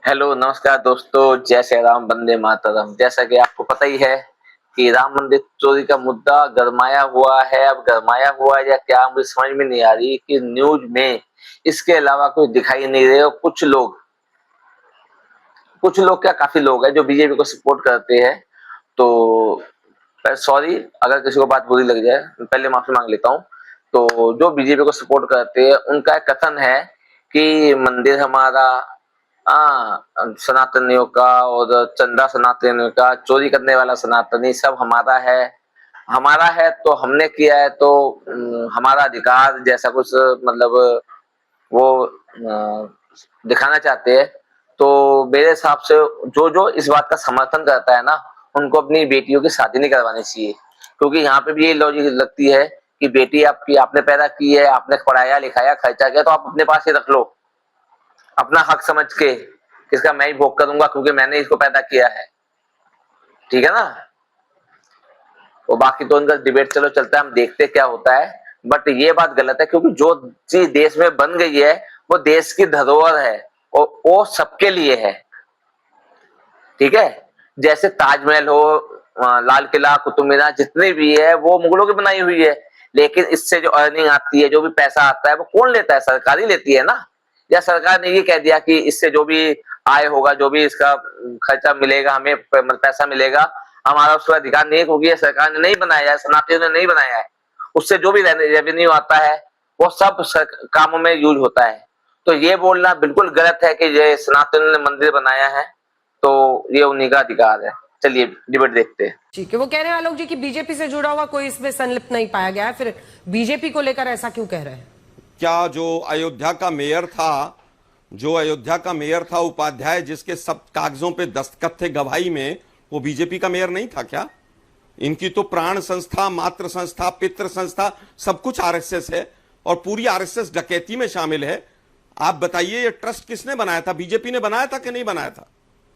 Hello नमस्कार दोस्तों, जय श्री राम, वंदे मातरम। जैसा कि आपको पता ही है कि राम मंदिर चोरी का मुद्दा गरमाया हुआ है। अब गरमाया हुआ है या क्या, मुझे समझ में नहीं आ रही कि न्यूज में इसके अलावा कुछ दिखाई नहीं रहे। और कुछ लोग क्या, काफी लोग हैं जो बीजेपी को सपोर्ट करते हैं। तो सॉरी अगर किसी को बात बुरी लग जाए, पहले माफी मांग लेता हूँ। तो जो बीजेपी को सपोर्ट करते हैं उनका एक कथन है कि मंदिर हमारा, सनातनियों का, और चंदा सनातनियों का, चोरी करने वाला सनातनी सब हमारा है। हमारा है तो हमने किया है, तो हमारा अधिकार जैसा कुछ, मतलब वो दिखाना चाहते हैं। तो मेरे हिसाब से जो जो इस बात का समर्थन करता है ना, उनको अपनी बेटियों की शादी नहीं करवानी चाहिए। क्योंकि यहाँ पे भी ये लॉजिक लगती है कि बेटी आपकी, आपने पैदा की है, आपने पढ़ाया लिखाया खर्चा किया, तो आप अपने पास ही रख लो, अपना हक समझ के। इसका मैं ही भोग करूंगा क्योंकि मैंने इसको पैदा किया है। ठीक है ना। और बाकी तो उनका डिबेट चलो चलता है, हम देखते क्या होता है। बट ये बात गलत है, क्योंकि जो चीज देश में बन गई है वो देश की धरोहर है और वो सबके लिए है। ठीक है। जैसे ताजमहल हो, लाल किला, कुतुब मीनार, जितनी भी है वो मुगलों की बनाई हुई है। लेकिन इससे जो अर्निंग आती है, जो भी पैसा आता है, वो कौन लेता है? सरकार ही लेती है ना। या सरकार ने ये कह दिया कि इससे जो भी आय होगा, जो भी इसका खर्चा मिलेगा, हमें पैसा मिलेगा, हमारा उस पर अधिकार नहीं है, क्योंकि ये सरकार ने नहीं बनाया है, सनातनियों ने नहीं बनाया है। उससे जो भी रेवेन्यू आता है वो सब कामों में यूज होता है। तो ये बोलना बिल्कुल गलत है कि ये सनातन ने मंदिर बनाया है, तो ये उन्हीं का अधिकार है। चलिए डिबेट देखते हैं। ठीक है। वो कह रहे हैं आलोक जी कि बीजेपी से जुड़ा हुआ कोई इसमें संलिप्त नहीं पाया गया है, फिर बीजेपी को लेकर ऐसा क्यों कह रहे हैं? क्या जो अयोध्या का मेयर था उपाध्याय, जिसके सब कागजों पे दस्तखत थे गवाही में, वो बीजेपी का मेयर नहीं था क्या? इनकी तो प्राण संस्था, मातृ संस्था, पितृ संस्था, सब कुछ आरएसएस है और पूरी आरएसएस डकैती में शामिल है। आप बताइए, ये ट्रस्ट किसने बनाया था? बीजेपी ने बनाया था कि नहीं बनाया था?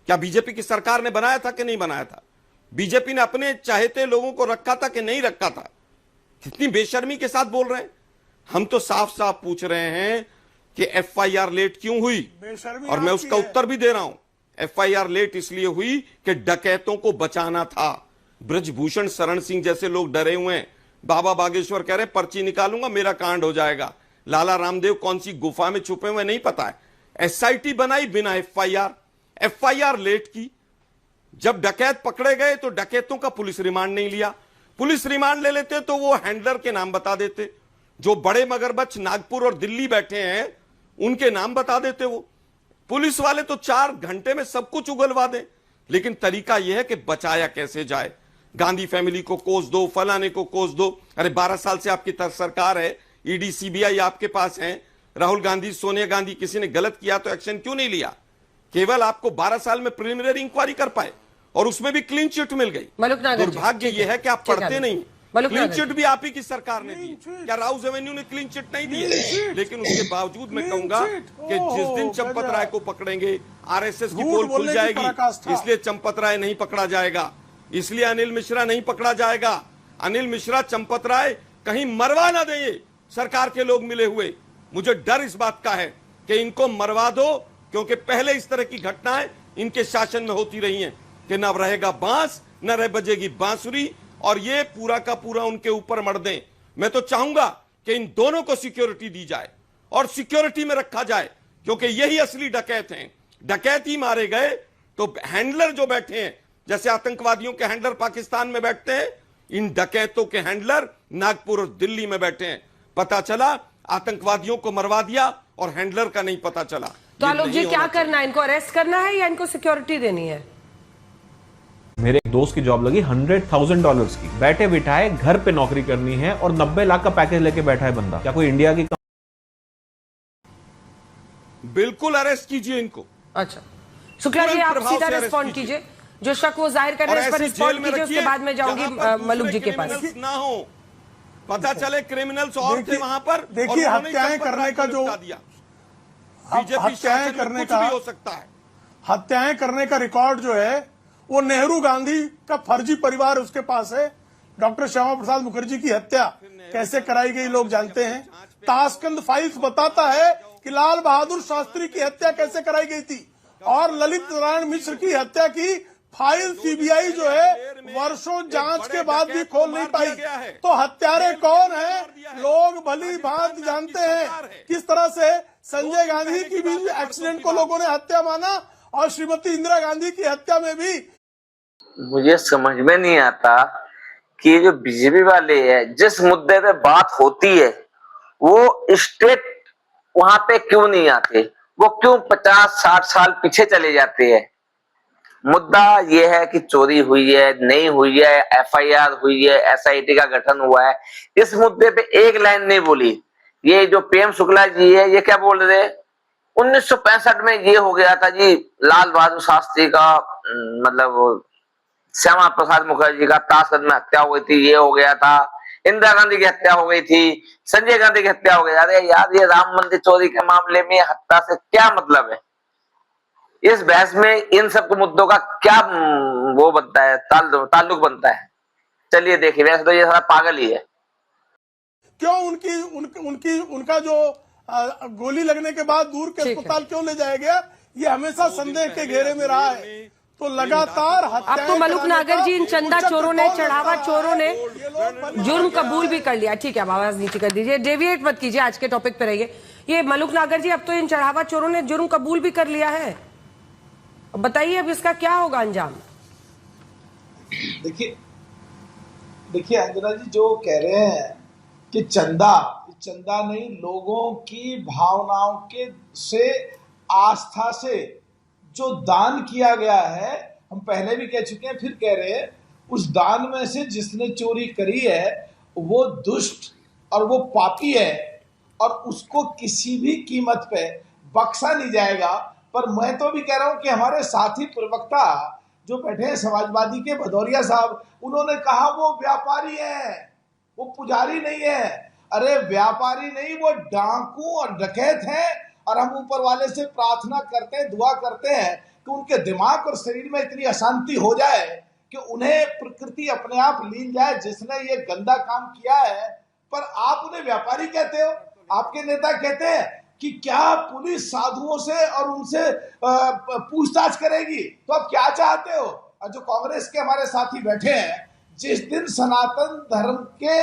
क्या बीजेपी की सरकार ने बनाया था कि नहीं बनाया था? बीजेपी ने अपने चाहते लोगों को रखा था कि नहीं रखा था? कितनी बेशर्मी के साथ बोल रहे हैं। हम तो साफ साफ पूछ रहे हैं कि एफआईआर लेट क्यों हुई, और मैं उसका उत्तर भी दे रहा हूं। एफआईआर लेट इसलिए हुई कि डकैतों को बचाना था। ब्रजभूषण शरण सिंह जैसे लोग डरे हुए हैं। बाबा बागेश्वर कह रहे पर्ची निकालूंगा मेरा कांड हो जाएगा। लाला रामदेव कौन सी गुफा में छुपे हुए नहीं पता है। एसआईटी बनाई बिना एफआईआर लेट की। जब डकैत पकड़े गए तो डकैतों का पुलिस रिमांड नहीं लिया। पुलिस रिमांड ले लेते तो वो हैंडलर के नाम बता देते। जो बड़े मगरमच्छ नागपुर और दिल्ली बैठे हैं उनके नाम बता देते। वो पुलिस वाले तो 4 घंटे में सब कुछ उगलवा दें। लेकिन तरीका यह है कि बचाया कैसे जाए। गांधी फैमिली को कोस दो, फलाने को कोस दो। अरे 12 साल से आपकी सरकार है, ईडी सीबीआई आपके पास है। राहुल गांधी, सोनिया गांधी, किसी ने गलत किया तो एक्शन क्यों नहीं लिया? केवल आपको 12 साल में प्रिलिमिनरी इंक्वायरी कर पाए और उसमें भी क्लीन चिट मिल गई। दुर्भाग्य यह है कि आप पढ़ते नहीं। क्लीन चिट भी आप ही की सरकार ने दी। क्या राउज एवेन्यू ने क्लीन चिट नहीं दी? लेकिन उसके बावजूद मैं कहूंगा कि जिस दिन चंपत राय को पकड़ेंगे आरएसएस की पोल खुल जाएगी। इसलिए चंपत राय नहीं पकड़ा जाएगा, इसलिए अनिल मिश्रा नहीं पकड़ा जाएगा। अनिल मिश्रा, चंपत राय कहीं मरवा ना दे सरकार के लोग मिले हुए। मुझे डर इस बात का है कि इनको मरवा दो, क्योंकि पहले इस तरह की घटनाएं इनके शासन में होती रही हैं कि न रहेगा बांस न रह बजेगी बांसुरी, और ये पूरा का पूरा उनके ऊपर मर दें। मैं तो चाहूंगा कि इन दोनों को सिक्योरिटी दी जाए और सिक्योरिटी में रखा जाए, क्योंकि यही असली डकैत हैं। डकैत ही मारे गए तो हैंडलर जो बैठे हैं, जैसे आतंकवादियों के हैंडलर पाकिस्तान में बैठते हैं, इन डकैतों के हैंडलर नागपुर और दिल्ली में बैठे हैं। पता चला आतंकवादियों को मरवा दिया और हैंडलर का नहीं पता चला। तो आलोक जी क्या करना है? इनको अरेस्ट करना है या इनको सिक्योरिटी देनी है? मेरे एक दोस्त की जॉब लगी $100,000 की, बैठे बिठाए घर पे नौकरी करनी है और 90 लाख का पैकेज लेके बैठा है बंदा। क्या कोई इंडिया की? बिल्कुल अरेस्ट कीजिए इनको। अच्छा शुक्ला जी, आप सीधा रिस्पॉन्ड कीजिए। जो शक वो जाहिर कर रहे हैं इस पर रिस्पॉन्ड कीजिए, उसके बाद मैं जाऊंगी मलूक जी के पास। ना हो, पता चले क्रिमिनल्स और थे वहां पर। देखिए हत्याएं करने का जो हत्याएं करने का हो सकता है, हत्याएं करने का रिकॉर्ड जो है वो नेहरू गांधी का फर्जी परिवार उसके पास है। डॉक्टर श्यामा प्रसाद मुखर्जी की हत्या कैसे कराई गई लोग जानते हैं। ताशकंद फाइल्स बताता है कि लाल बहादुर शास्त्री की हत्या कैसे कराई गई थी। और ललित नारायण मिश्र की हत्या की फाइल सीबीआई जो है वर्षों जांच के बाद भी खोल नहीं पाई। तो हत्यारे कौन है लोग भली भांति जानते हैं। किस तरह से संजय गांधी की भी एक्सीडेंट को लोगों ने हत्या माना और श्रीमती इंदिरा गांधी की हत्या में भी। मुझे समझ में नहीं आता कि ये जो बीजेपी वाले है जिस मुद्दे पे बात होती है वो स्टेट वहां पे क्यों नहीं आते, वो क्यों 50-60 साल पीछे चले जाते हैं। मुद्दा ये है कि चोरी हुई है, नहीं हुई है, एफआईआर हुई है, एसआईटी का गठन हुआ है, इस मुद्दे पे एक लाइन नहीं बोली। ये जो PM शुक्ला जी है ये क्या बोल रहे, 1965 में ये हो गया था जी, लाल बहादुर शास्त्री का मतलब श्यामा प्रसाद मुखर्जी का ताशकंद में हत्या हो गई थी, ये हो गया था, इंदिरा गांधी की हत्या हो गई थी, संजय गांधी की हत्या हो गई। अरे यार ये राम मंदिर चोरी के मामले में हत्या से क्या मतलब है। इस बहस में इन सब मुद्दों का क्या वो बनता है, ताल्लुक बनता है। चलिए देखिए, वैसे तो ये सारा पागल ही है। क्यों उनका जो गोली लगने के बाद दूर के अस्पताल क्यों ले जाया गया, ये हमेशा संदेह के घेरे में रहा है। तो लगातार अब तो मलुक नागर जी, इन चंदा चोरों ने, चढ़ावा चोरों ने जुर्म कबूल भी कर लिया। ठीक है, आवाज नीचे कर दीजिए, डेविएट मत कीजिए, आज के टॉपिक पे रहिए। ये मलुक नागर जी, अब तो इन चढ़ावा चोरों ने जुर्म कबूल भी कर लिया है, बताइए अब इसका क्या होगा अंजाम। देखिए अंजना जी जो कह रहे हैं कि चंदा नहीं, लोगों की भावनाओं के से, आस्था से जो दान किया गया है, हम पहले भी कह चुके हैं फिर कह रहे हैं, उस दान में से जिसने चोरी करी है वो दुष्ट और वो पापी है और उसको किसी भी कीमत पे बख्शा नहीं जाएगा। पर मैं तो भी कह रहा हूं कि हमारे साथी प्रवक्ता जो बैठे हैं समाजवादी के, भदौरिया साहब, उन्होंने कहा वो व्यापारी है, वो पुजारी नहीं है। अरे व्यापारी नहीं, वो डाकू और डकैत हैं। और हम ऊपर वाले से प्रार्थना करते हैं, दुआ करते हैं कि उनके दिमाग और शरीर में इतनी अशांति हो जाए कि उन्हें प्रकृति अपने आप लीन जाए जिसने ये गंदा काम किया है। पर आप उन्हें व्यापारी कहते हो। आपके नेता कहते हैं कि क्या पुलिस साधुओं से और उनसे पूछताछ करेगी। तो आप क्या चाहते हो। और जो कांग्रेस के हमारे साथी बैठे हैं, जिस दिन सनातन धर्म के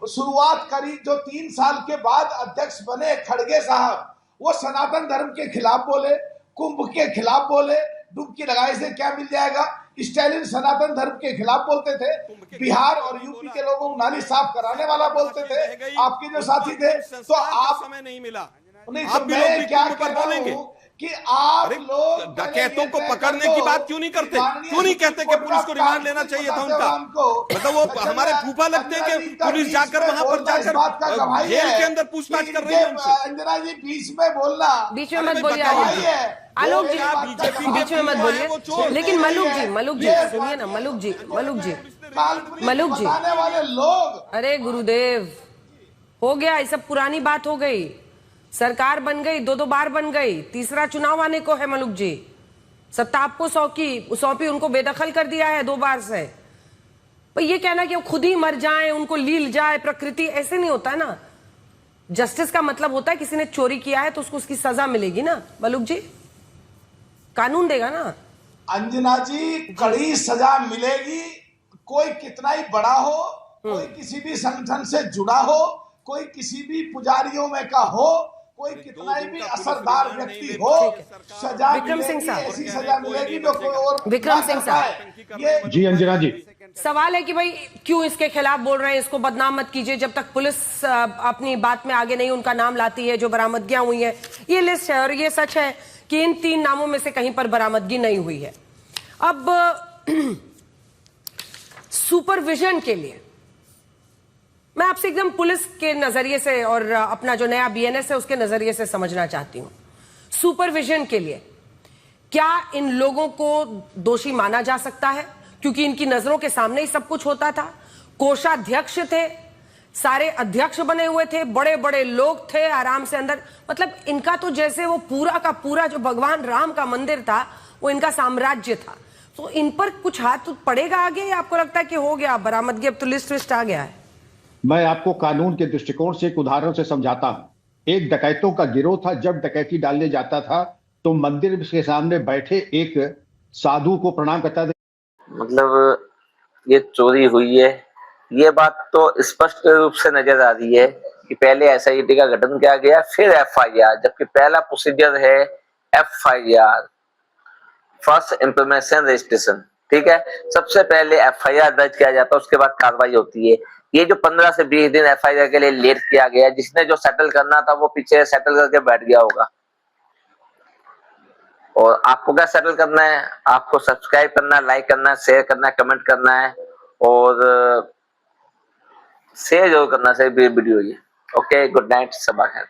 शुरुआत करी, जो 3 साल के बाद अध्यक्ष बने खड़गे साहब, वो सनातन धर्म के खिलाफ बोले, कुंभ के खिलाफ बोले। डुबकी लगाए से क्या मिल जाएगा। स्टालिन सनातन धर्म के खिलाफ बोलते थे, बिहार और यूपी के लोगों को नाली साफ कराने वाला बोलते थे आपके जो साथी थे। तो आप समय नहीं मिला, नहीं, तो मैं क्या कर रहा हूं कि आप लोग डकैतों को पकड़ने की बात क्यों नहीं करते, क्यों नहीं कहते कि पुलिस को रिमांड लेना चाहिए था उनका। मतलब वो हमारे फूफा लगते हैं कि पुलिस जाकर वहां पर जाकर जेल के अंदर पूछताछ कर रही है उनसे। अंजना जी बीच में बोलना, बीच में मत बोलिए आलोक जी, बीच में मत बोलिए। लेकिन मलुक जी सुनिए ना, मलुक जी वाले लोग, अरे गुरुदेव, हो गया, ये सब पुरानी बात हो गई। सरकार बन गई, 2 बार बन गई, तीसरा चुनाव आने को है। मलुक जी, सत्ता आपको सौंपी, उनको बेदखल कर दिया है 2 बार से। पर ये कहना कि वो खुद ही मर जाएं, उनको लील जाए प्रकृति, ऐसे नहीं होता ना। जस्टिस का मतलब होता है किसी ने चोरी किया है तो उसको उसकी सजा मिलेगी ना। मलुक जी, कानून देगा ना। अंजना जी, कड़ी सजा मिलेगी। कोई कितना ही बड़ा हो, कोई किसी भी संगठन से जुड़ा हो, कोई किसी भी पुजारियों में का हो, कोई कितना ही भी असरदार व्यक्ति हो, सजा मिलेगी। ऐसी सजा मिलेगी जो कोई और। विक्रम सिंह साहब जी, अंजना जी, सवाल है कि भाई क्यों इसके खिलाफ बोल रहे हैं, इसको बदनाम मत कीजिए। जब तक पुलिस अपनी बात में आगे नहीं उनका नाम लाती है, जो बरामदगियां हुई है, ये लिस्ट है और ये सच है कि इन 3 नामों में से कहीं पर बरामदगी नहीं हुई है। अब सुपरविजन के लिए मैं आपसे एकदम पुलिस के नजरिए से और अपना जो नया BNS है उसके नजरिए से समझना चाहती हूं। सुपरविजन के लिए क्या इन लोगों को दोषी माना जा सकता है, क्योंकि इनकी नजरों के सामने ही सब कुछ होता था। कोषाध्यक्ष थे, सारे अध्यक्ष बने हुए थे, बड़े बड़े लोग थे आराम से अंदर। मतलब इनका तो जैसे वो पूरा का पूरा जो भगवान राम का मंदिर था वो इनका साम्राज्य था। तो इन पर कुछ हाथ पड़ेगा आगे, या आपको लगता है कि हो गया बरामदगी, अब तो लिस्ट आ गया है। मैं आपको कानून के दृष्टिकोण से एक उदाहरण से समझाता हूं। एक डकैतों का गिरोह था। जब डकैती डालने जाता था तो मंदिर के सामने बैठे एक साधु को प्रणाम करता है। मतलब ये चोरी हुई है, ये बात तो स्पष्ट रूप से नजर आ रही है कि पहले एसआईटी का गठन किया गया, फिर एफआईआर, जबकि पहला प्रोसीजर है एफआईआर, फर्स्ट इंफॉर्मेशन रजिस्ट्रेशन। ठीक है, सबसे पहले एफआईआर दर्ज किया जाता है, उसके बाद कार्रवाई होती है। ये जो 15 से 20 दिन एफआईआर के लिए लेट किया गया, जिसने जो सेटल करना था वो पीछे सेटल करके बैठ गया होगा। और आपको क्या सेटल करना है? आपको सब्सक्राइब करना है, लाइक करना है, शेयर करना है, कमेंट करना है और शेयर जरूर करना है वीडियो ये। ओके, गुड नाइट, सबा खैर।